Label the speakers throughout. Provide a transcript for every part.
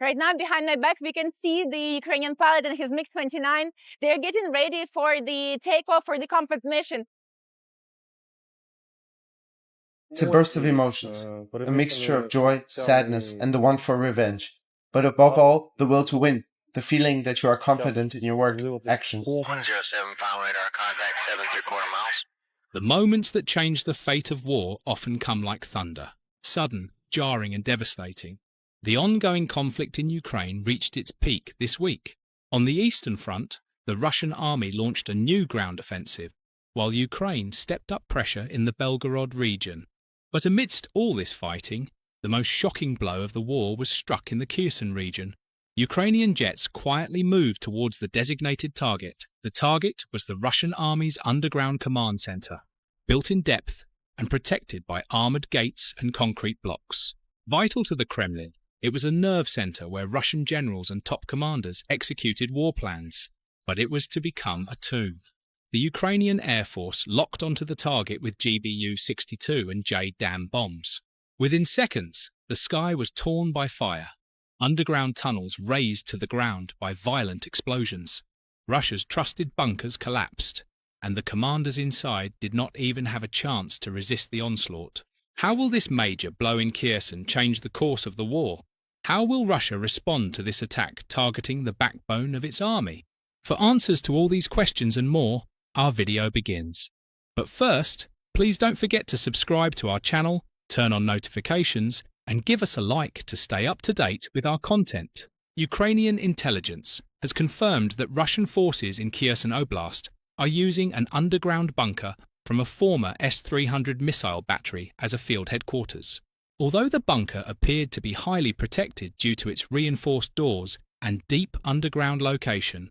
Speaker 1: Right now, behind my back, we can see the Ukrainian pilot and his MiG-29. They're getting ready for the takeoff for the combat mission.
Speaker 2: It's a burst of emotions, a mixture of joy, sadness, and the want for revenge. But above all, the will to win, the feeling that you are confident in your work, actions.
Speaker 3: 107 final radar, contact 7 3/4 miles.
Speaker 4: The moments that change the fate of war often come like thunder, sudden, jarring and devastating. The ongoing conflict in Ukraine reached its peak this week. On the Eastern Front, the Russian army launched a new ground offensive, while Ukraine stepped up pressure in the Belgorod region. But amidst all this fighting, the most shocking blow of the war was struck in the Kherson region. Ukrainian jets quietly moved towards the designated target. The target was the Russian army's underground command center, built in depth and protected by armored gates and concrete blocks. Vital to the Kremlin, it was a nerve center where Russian generals and top commanders executed war plans. But it was to become a tomb. The Ukrainian Air Force locked onto the target with GBU-62 and J-DAM bombs. Within seconds, the sky was torn by fire. Underground tunnels razed to the ground by violent explosions. Russia's trusted bunkers collapsed, and the commanders inside did not even have a chance to resist the onslaught. How will this major blow in Kherson change the course of the war? How will Russia respond to this attack targeting the backbone of its army? For answers to all these questions and more, our video begins. But first, please don't forget to subscribe to our channel, turn on notifications, and give us a like to stay up to date with our content. Ukrainian intelligence has confirmed that Russian forces in Kherson Oblast are using an underground bunker from a former S-300 missile battery as a field headquarters. Although the bunker appeared to be highly protected due to its reinforced doors and deep underground location,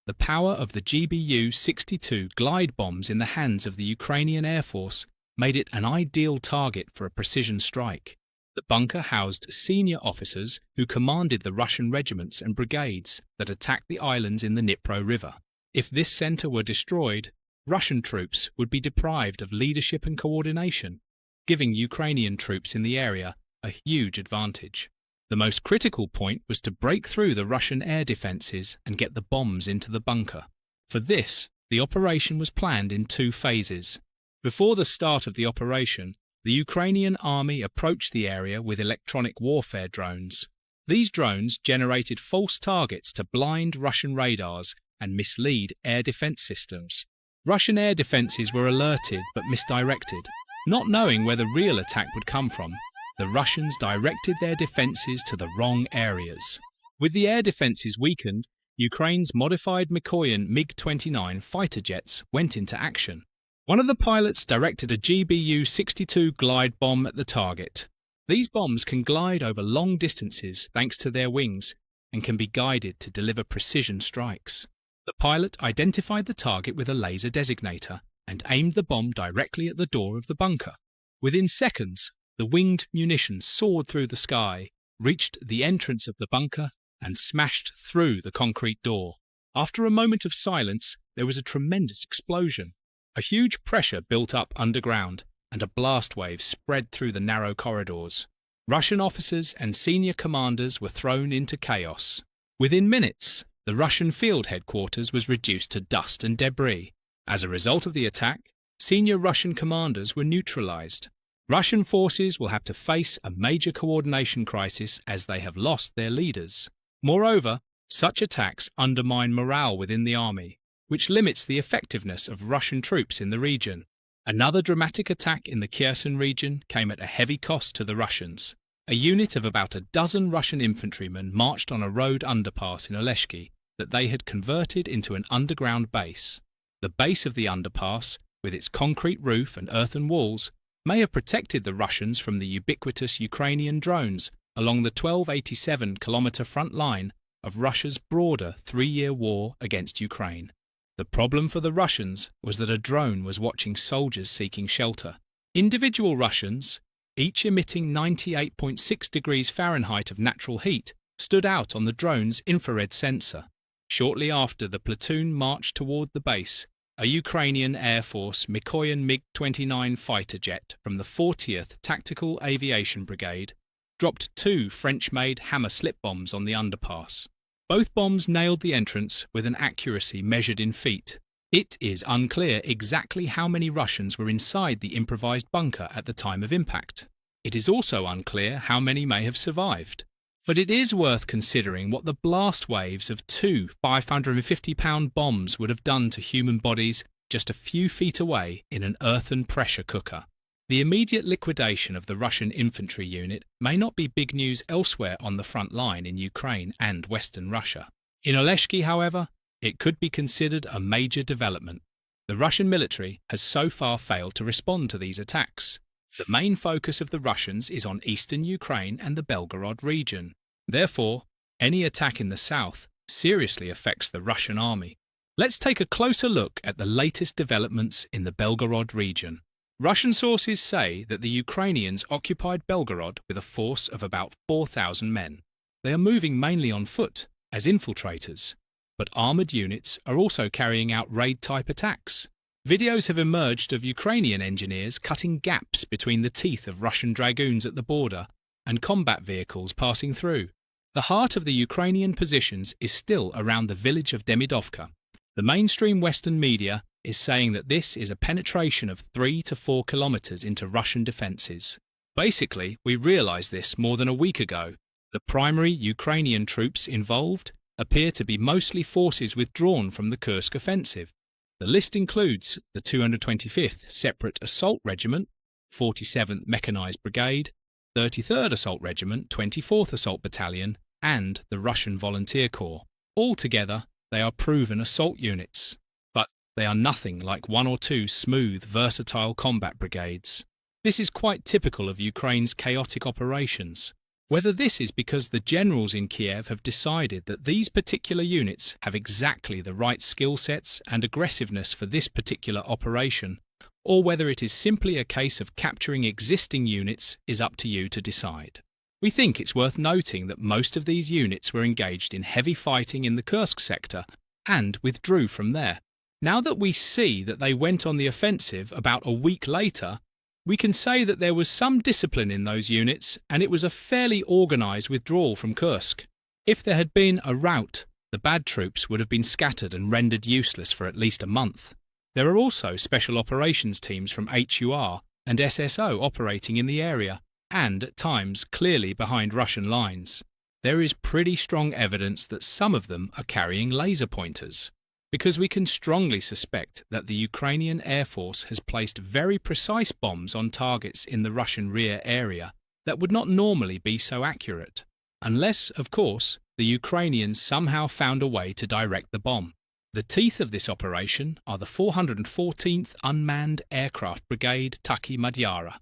Speaker 4: the power of the GBU-62 glide bombs in the hands of the Ukrainian Air Force made it an ideal target for a precision strike. The bunker housed senior officers who commanded the Russian regiments and brigades that attacked the islands in the Dnipro River. If this center were destroyed, Russian troops would be deprived of leadership and coordination, giving Ukrainian troops in the area a huge advantage. The most critical point was to break through the Russian air defences and get the bombs into the bunker. For this, the operation was planned in 2 phases. Before the start of the operation, the Ukrainian army approached the area with electronic warfare drones. These drones generated false targets to blind Russian radars and mislead air defence systems. Russian air defences were alerted but misdirected. Not knowing where the real attack would come from, the Russians directed their defences to the wrong areas. With the air defences weakened, Ukraine's modified Mikoyan MiG-29 fighter jets went into action. One of the pilots directed a GBU-62 glide bomb at the target. These bombs can glide over long distances thanks to their wings and can be guided to deliver precision strikes. The pilot identified the target with a laser designator and aimed the bomb directly at the door of the bunker. Within seconds, the winged munitions soared through the sky, reached the entrance of the bunker, and smashed through the concrete door. After a moment of silence, there was a tremendous explosion. A huge pressure built up underground, and a blast wave spread through the narrow corridors. Russian officers and senior commanders were thrown into chaos. Within minutes, the Russian field headquarters was reduced to dust and debris. As a result of the attack, senior Russian commanders were neutralized. Russian forces will have to face a major coordination crisis as they have lost their leaders. Moreover, such attacks undermine morale within the army, which limits the effectiveness of Russian troops in the region. Another dramatic attack in the Kherson region came at a heavy cost to the Russians. A unit of about a dozen Russian infantrymen marched on a road underpass in Oleshki that they had converted into an underground base. The base of the underpass, with its concrete roof and earthen walls, may have protected the Russians from the ubiquitous Ukrainian drones along the 1287-kilometre front line of Russia's broader 3-year war against Ukraine. The problem for the Russians was that a drone was watching soldiers seeking shelter. Individual Russians, each emitting 98.6 degrees Fahrenheit of natural heat, stood out on the drone's infrared sensor. Shortly after the platoon marched toward the base, a Ukrainian Air Force Mikoyan MiG-29 fighter jet from the 40th Tactical Aviation Brigade dropped 2 French-made hammer slip bombs on the underpass. Both bombs nailed the entrance with an accuracy measured in feet. It is unclear exactly how many Russians were inside the improvised bunker at the time of impact. It is also unclear how many may have survived. But it is worth considering what the blast waves of 2 550-pound bombs would have done to human bodies just a few feet away in an earthen pressure cooker. The immediate liquidation of the Russian infantry unit may not be big news elsewhere on the front line in Ukraine and Western Russia. In Oleshki, however, it could be considered a major development. The Russian military has so far failed to respond to these attacks. The main focus of the Russians is on eastern Ukraine and the Belgorod region. Therefore, any attack in the south seriously affects the Russian army. Let's take a closer look at the latest developments in the Belgorod region. Russian sources say that the Ukrainians occupied Belgorod with a force of about 4,000 men. They are moving mainly on foot, as infiltrators, but armoured units are also carrying out raid-type attacks. Videos have emerged of Ukrainian engineers cutting gaps between the teeth of Russian dragoons at the border and combat vehicles passing through. The heart of the Ukrainian positions is still around the village of Demidovka. The mainstream Western media is saying that this is a penetration of 3 to 4 kilometers into Russian defences. Basically, we realised this more than a week ago. The primary Ukrainian troops involved appear to be mostly forces withdrawn from the Kursk offensive. The list includes the 225th Separate Assault Regiment, 47th Mechanised Brigade, 33rd Assault Regiment, 24th Assault Battalion, and the Russian Volunteer Corps. Altogether, they are proven assault units, but they are nothing like 1 or 2 smooth, versatile combat brigades. This is quite typical of Ukraine's chaotic operations. Whether this is because the generals in Kiev have decided that these particular units have exactly the right skill sets and aggressiveness for this particular operation, or whether it is simply a case of capturing existing units is up to you to decide. We think it's worth noting that most of these units were engaged in heavy fighting in the Kursk sector and withdrew from there. Now that we see that they went on the offensive about a week later, we can say that there was some discipline in those units and it was a fairly organised withdrawal from Kursk. If there had been a rout, the bad troops would have been scattered and rendered useless for at least a month. There are also special operations teams from HUR and SSO operating in the area, and at times clearly behind Russian lines. There is pretty strong evidence that some of them are carrying laser pointers, because we can strongly suspect that the Ukrainian Air Force has placed very precise bombs on targets in the Russian rear area that would not normally be so accurate, unless, of course, the Ukrainians somehow found a way to direct the bomb. The teeth of this operation are the 414th Unmanned Aircraft Brigade Taki Magyara,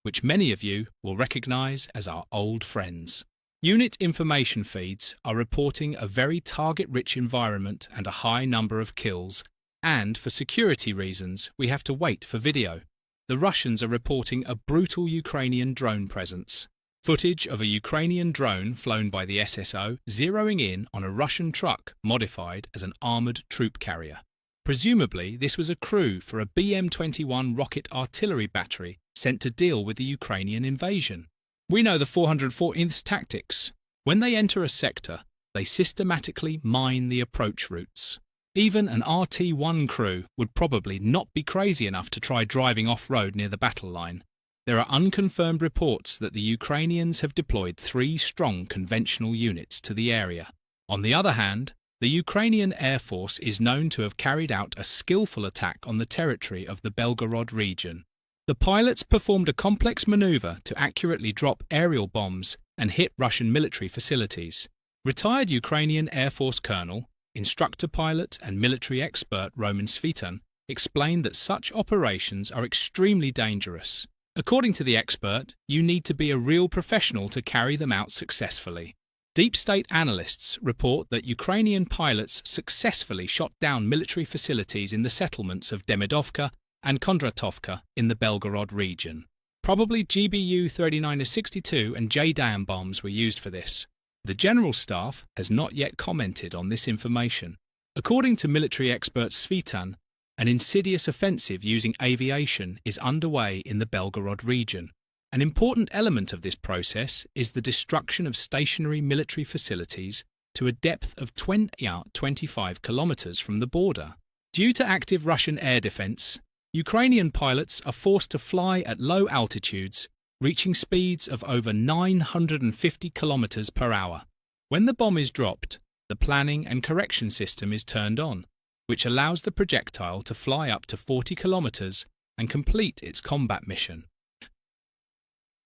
Speaker 4: which many of you will recognise as our old friends. Unit information feeds are reporting a very target-rich environment and a high number of kills, and for security reasons we have to wait for video. The Russians are reporting a brutal Ukrainian drone presence. Footage of a Ukrainian drone flown by the SSO zeroing in on a Russian truck modified as an armoured troop carrier. Presumably this was a crew for a BM-21 rocket artillery battery sent to deal with the Ukrainian invasion. We know the 414th's tactics. When they enter a sector, they systematically mine the approach routes. Even an RT-1 crew would probably not be crazy enough to try driving off-road near the battle line. There are unconfirmed reports that the Ukrainians have deployed 3 strong conventional units to the area. On the other hand, the Ukrainian Air Force is known to have carried out a skillful attack on the territory of the Belgorod region. The pilots performed a complex maneuver to accurately drop aerial bombs and hit Russian military facilities. Retired Ukrainian Air Force Colonel, instructor pilot and military expert Roman Svitan explained that such operations are extremely dangerous. According to the expert, you need to be a real professional to carry them out successfully. Deep state analysts report that Ukrainian pilots successfully shot down military facilities in the settlements of Demidovka and Kondratovka in the Belgorod region. Probably GBU-39-62 and JDAM bombs were used for this. The General Staff has not yet commented on this information. According to military expert Svitan, an insidious offensive using aviation is underway in the Belgorod region. An important element of this process is the destruction of stationary military facilities to a depth of 25 kilometers from the border. Due to active Russian air defense, Ukrainian pilots are forced to fly at low altitudes, reaching speeds of over 950 kilometers per hour. When the bomb is dropped, the planning and correction system is turned on, which allows the projectile to fly up to 40 kilometers and complete its combat mission.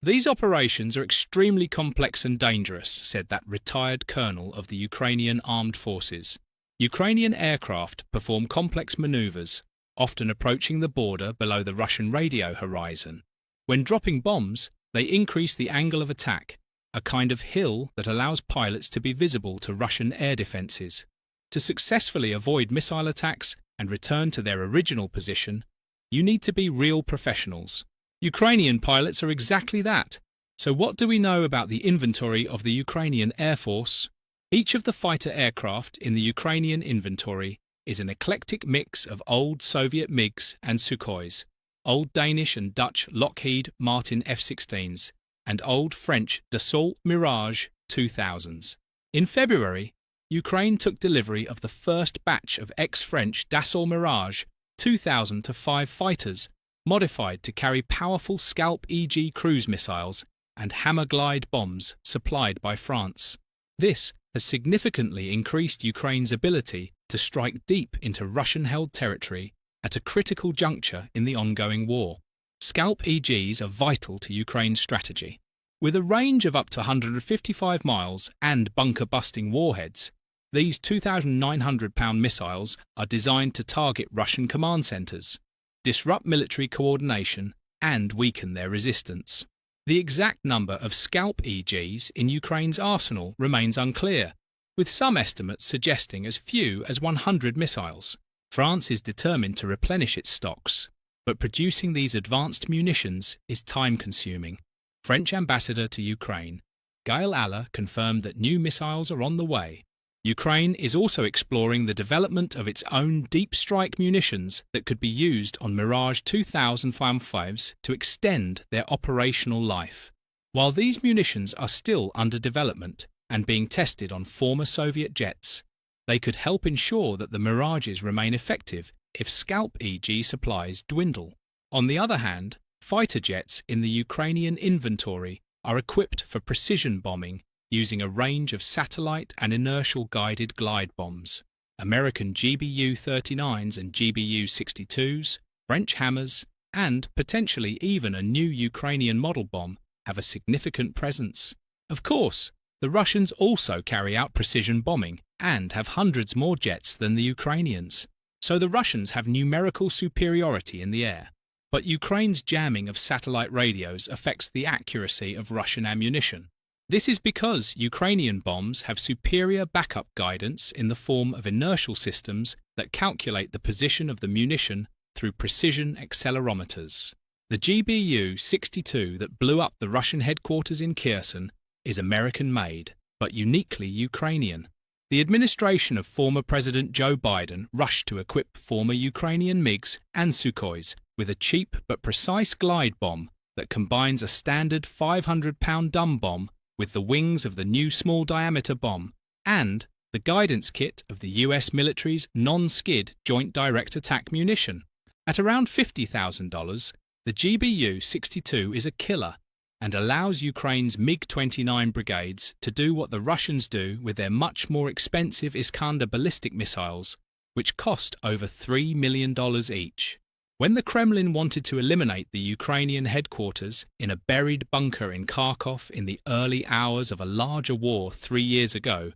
Speaker 4: These operations are extremely complex and dangerous, said that retired colonel of the Ukrainian armed forces. Ukrainian aircraft perform complex maneuvers, often approaching the border below the Russian radio horizon. When dropping bombs, they increase the angle of attack, a kind of hill that allows pilots to be visible to Russian air defenses. To successfully avoid missile attacks and return to their original position, you need to be real professionals. Ukrainian pilots are exactly that. So what do we know about the inventory of the Ukrainian Air Force? Each of the fighter aircraft in the Ukrainian inventory is an eclectic mix of old Soviet MiGs and Sukhois, old Danish and Dutch Lockheed Martin F-16s, and old French Dassault Mirage 2000s. In February, Ukraine took delivery of the first batch of ex-French Dassault Mirage 2005 fighters, modified to carry powerful Scalp EG cruise missiles and Hammer Glide bombs supplied by France. This has significantly increased Ukraine's ability to strike deep into Russian-held territory at a critical juncture in the ongoing war. Scalp EGs are vital to Ukraine's strategy. With a range of up to 155 miles and bunker-busting warheads, these 2,900-pound missiles are designed to target Russian command centres, disrupt military coordination, and weaken their resistance. The exact number of Scalp EGs in Ukraine's arsenal remains unclear, with some estimates suggesting as few as 100 missiles. France is determined to replenish its stocks, but producing these advanced munitions is time-consuming. French ambassador to Ukraine, Gaël Aller, confirmed that new missiles are on the way. Ukraine is also exploring the development of its own deep strike munitions that could be used on Mirage 2005s to extend their operational life. While these munitions are still under development and being tested on former Soviet jets, they could help ensure that the Mirages remain effective if Scalp EG supplies dwindle. On the other hand, fighter jets in the Ukrainian inventory are equipped for precision bombing using a range of satellite and inertial guided glide bombs. American GBU-39s and GBU-62s, French Hammers, and potentially even a new Ukrainian model bomb have a significant presence. Of course, the Russians also carry out precision bombing and have hundreds more jets than the Ukrainians, so the Russians have numerical superiority in the air. But Ukraine's jamming of satellite radios affects the accuracy of Russian ammunition. This is because Ukrainian bombs have superior backup guidance in the form of inertial systems that calculate the position of the munition through precision accelerometers. The GBU-62 that blew up the Russian headquarters in Kherson is American-made, but uniquely Ukrainian. The administration of former President Joe Biden rushed to equip former Ukrainian MiGs and Sukhois with a cheap but precise glide bomb that combines a standard 500-pound dumb bomb with the wings of the new small-diameter bomb and the guidance kit of the US military's non-skid Joint Direct Attack munition. At around $50,000, the GBU-62 is a killer and allows Ukraine's MiG-29 brigades to do what the Russians do with their much more expensive Iskander ballistic missiles, which cost over $3 million each. When the Kremlin wanted to eliminate the Ukrainian headquarters in a buried bunker in Kharkov in the early hours of a larger war 3 years ago,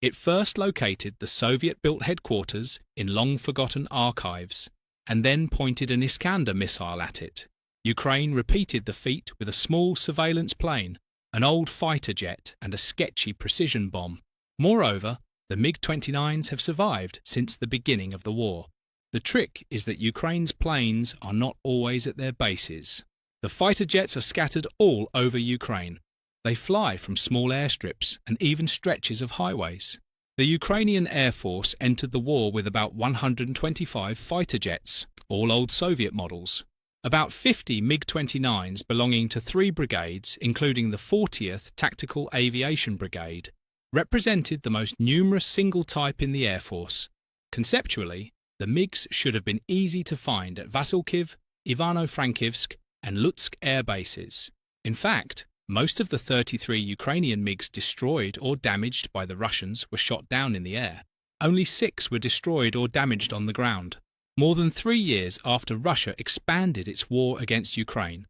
Speaker 4: it first located the Soviet-built headquarters in long-forgotten archives, and then pointed an Iskander missile at it. Ukraine repeated the feat with a small surveillance plane, an old fighter jet, and a sketchy precision bomb. Moreover, the MiG-29s have survived since the beginning of the war. The trick is that Ukraine's planes are not always at their bases. The fighter jets are scattered all over Ukraine. They fly from small airstrips and even stretches of highways. The Ukrainian Air Force entered the war with about 125 fighter jets, all old Soviet models. About 50 MiG-29s belonging to 3 brigades, including the 40th Tactical Aviation Brigade, represented the most numerous single type in the Air Force. Conceptually, the MiGs should have been easy to find at Vasilkiv, Ivano-Frankivsk, and Lutsk air bases. In fact, most of the 33 Ukrainian MiGs destroyed or damaged by the Russians were shot down in the air. Only 6 were destroyed or damaged on the ground. More than 3 years after Russia expanded its war against Ukraine,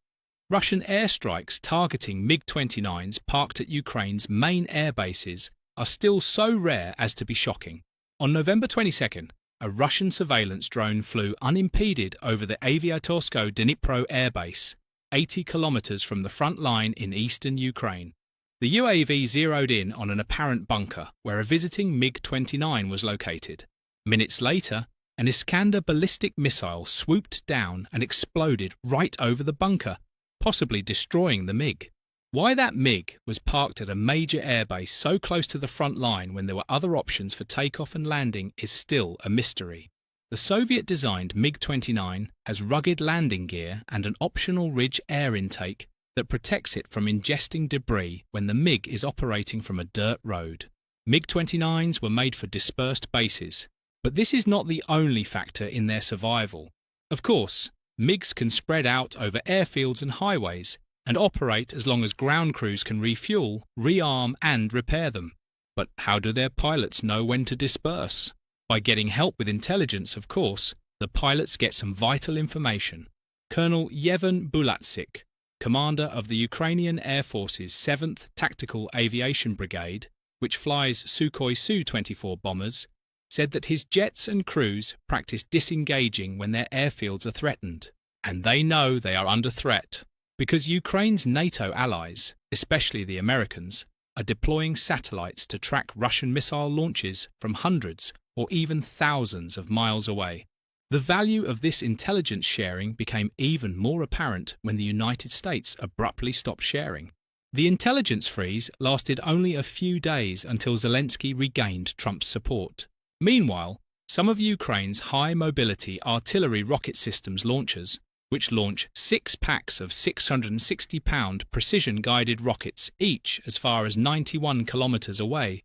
Speaker 4: Russian airstrikes targeting MiG-29s parked at Ukraine's main air bases are still so rare as to be shocking. On November 22nd, a Russian surveillance drone flew unimpeded over the Aviatorsko-Dnipro air base, 80 kilometers from the front line in eastern Ukraine. The UAV zeroed in on an apparent bunker where a visiting MiG-29 was located. Minutes later, an Iskander ballistic missile swooped down and exploded right over the bunker, possibly destroying the MiG. Why that MiG was parked at a major airbase so close to the front line when there were other options for takeoff and landing is still a mystery. The Soviet-designed MiG-29 has rugged landing gear and an optional ridge air intake that protects it from ingesting debris when the MiG is operating from a dirt road. MiG-29s were made for dispersed bases, but this is not the only factor in their survival. Of course, MiGs can spread out over airfields and highways and operate as long as ground crews can refuel, rearm and repair them. But how do their pilots know when to disperse? By getting help with intelligence, of course, the pilots get some vital information. Colonel Yevhen Bulatsyk, commander of the Ukrainian Air Force's 7th Tactical Aviation Brigade, which flies Sukhoi Su-24 bombers, said that his jets and crews practice disengaging when their airfields are threatened. And they know they are under threat, because Ukraine's NATO allies, especially the Americans, are deploying satellites to track Russian missile launches from hundreds or even thousands of miles away. The value of this intelligence sharing became even more apparent when the United States abruptly stopped sharing. The intelligence freeze lasted only a few days until Zelensky regained Trump's support. Meanwhile, some of Ukraine's high-mobility artillery rocket systems launchers, which launch 6 packs of 660-pound precision-guided rockets each as far as 91 kilometers away,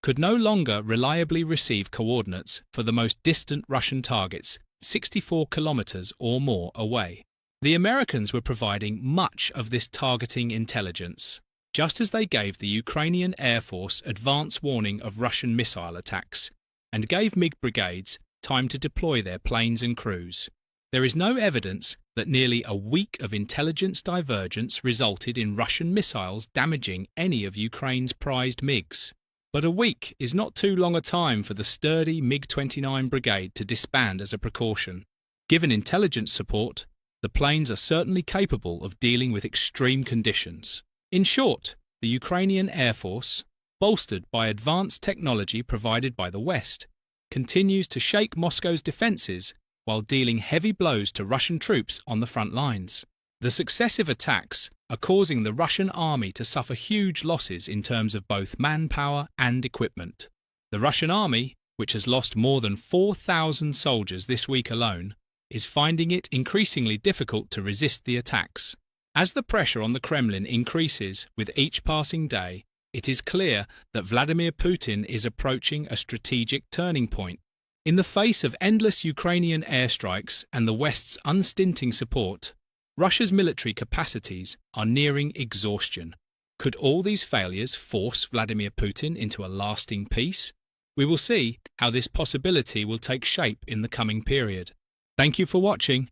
Speaker 4: could no longer reliably receive coordinates for the most distant Russian targets 64 kilometers or more away. The Americans were providing much of this targeting intelligence, just as they gave the Ukrainian Air Force advance warning of Russian missile attacks, and gave MiG brigades time to deploy their planes and crews. There is no evidence that nearly a week of intelligence divergence resulted in Russian missiles damaging any of Ukraine's prized MiGs. But a week is not too long a time for the sturdy MiG-29 brigade to disband as a precaution. Given intelligence support, the planes are certainly capable of dealing with extreme conditions. In short, the Ukrainian Air Force, bolstered by advanced technology provided by the West, continues to shake Moscow's defences while dealing heavy blows to Russian troops on the front lines. The successive attacks are causing the Russian army to suffer huge losses in terms of both manpower and equipment. The Russian army, which has lost more than 4,000 soldiers this week alone, is finding it increasingly difficult to resist the attacks. As the pressure on the Kremlin increases with each passing day, it is clear that Vladimir Putin is approaching a strategic turning point. In the face of endless Ukrainian airstrikes and the West's unstinting support, Russia's military capacities are nearing exhaustion. Could all these failures force Vladimir Putin into a lasting peace? We will see how this possibility will take shape in the coming period. Thank you for watching.